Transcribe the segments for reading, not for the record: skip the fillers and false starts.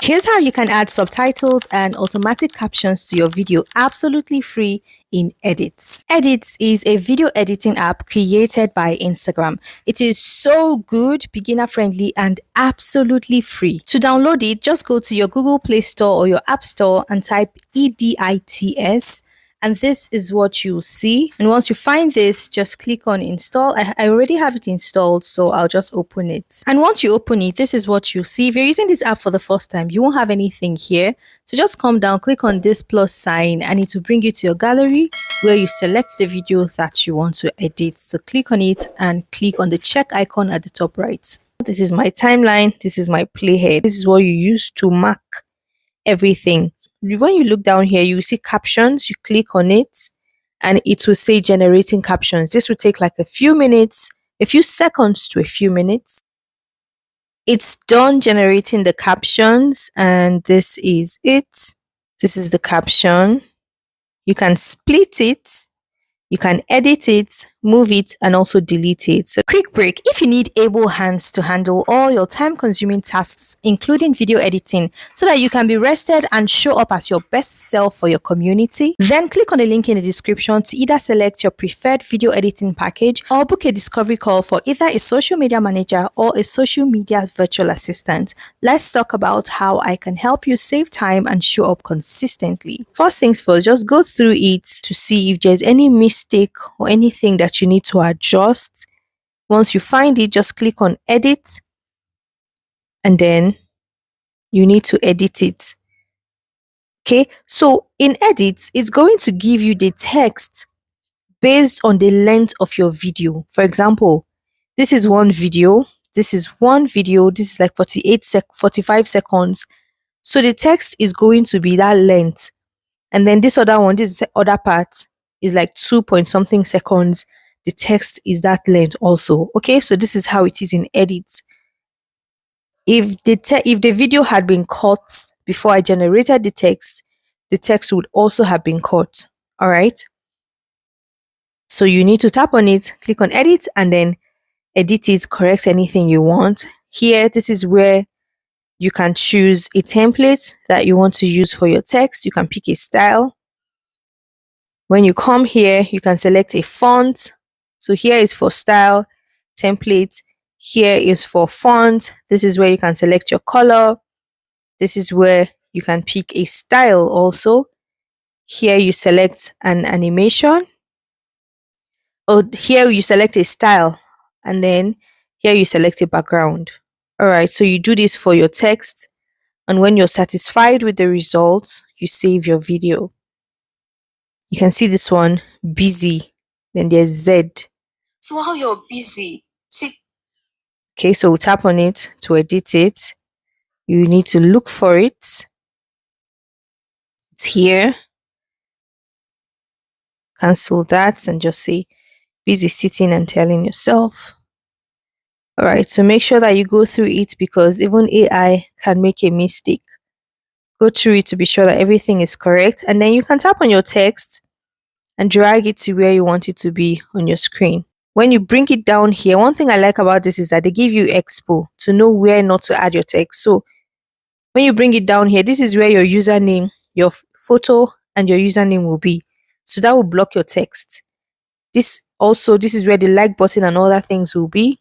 Here's how you can add subtitles and automatic captions to your video absolutely free in Edits. Edits is a video editing app created by Instagram. It is so good, beginner friendly, and absolutely free. To download it, just go to your Google Play Store or your App Store and type EDITS. And this is what you'll see. And once you find this, just click on install. I already have it installed, so I'll just open it. And once you open it, this is what you'll see. If you're using this app for the first time, you won't have anything here. So just come down, click on this plus sign, and it will bring you to your gallery where you select the video that you want to edit. So click on it and click on the check icon at the top right. This is my timeline. This is my playhead. This is what you use to mark everything. When you look down here, you will see captions. You click on it and it will say generating captions. This will take like a few minutes, a few seconds to a few minutes. It's done generating the captions, and this is it. This is the caption. You can split it, you can edit it, move it, and also delete it. So quick break. If you need able hands to handle all your time-consuming tasks, including video editing, so that you can be rested and show up as your best self for your community, then click on the link in the description to either select your preferred video editing package or book a discovery call for either a social media manager or a social media virtual assistant. Let's talk about how I can help you save time and show up consistently. First things first, just go through it to see if there's any mistake or anything that you need to adjust. Once you find it, just click on edit, and then you need to edit it. Okay, so in edits, it's going to give you the text based on the length of your video. For example, this is one video, this is like 45 seconds. So the text is going to be that length. And then this other one, this other part is like 2 point something seconds. The text is that length also. Okay, so this is how it is in edits. If the video had been cut before I generated the text would also have been cut. All right. So you need to tap on it, click on edit, and then edit it, correct anything you want. Here, this is where you can choose a template that you want to use for your text. You can pick a style. When you come here, you can select a font. So here is for style, template. Here is for font. This is where you can select your color. This is where you can pick a style also. Here you select an animation. Or here you select a style. And then here you select a background. Alright, so you do this for your text. And when you're satisfied with the results, you save your video. You can see this one, busy. Then there's Z. So while you're busy, sit. Okay, so we'll tap on it to edit it. You need to look for it. It's here. Cancel that and just say busy sitting and telling yourself. Alright, so make sure that you go through it because even AI can make a mistake. Go through it to be sure that everything is correct. And then you can tap on your text and drag it to where you want it to be on your screen. When you bring it down here, one thing I like about this is that they give you expo to know where not to add your text. So when you bring it down here, this is where your username, your photo, and your username will be. So that will block your text. This is where the like button and other things will be.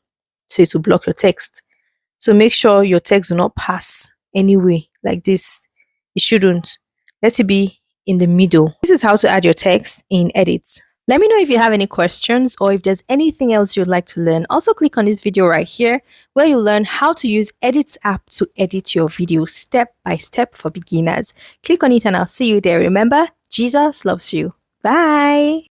So it will block your text. So make sure your text will not pass anyway like this. It shouldn't. Let it be in the middle. This is how to add your text in edits. Let me know if you have any questions or if there's anything else you'd like to learn. Also click on this video right here where you'll learn how to use Edits app to edit your video step by step for beginners. Click on it and I'll see you there. Remember, Jesus loves you. Bye.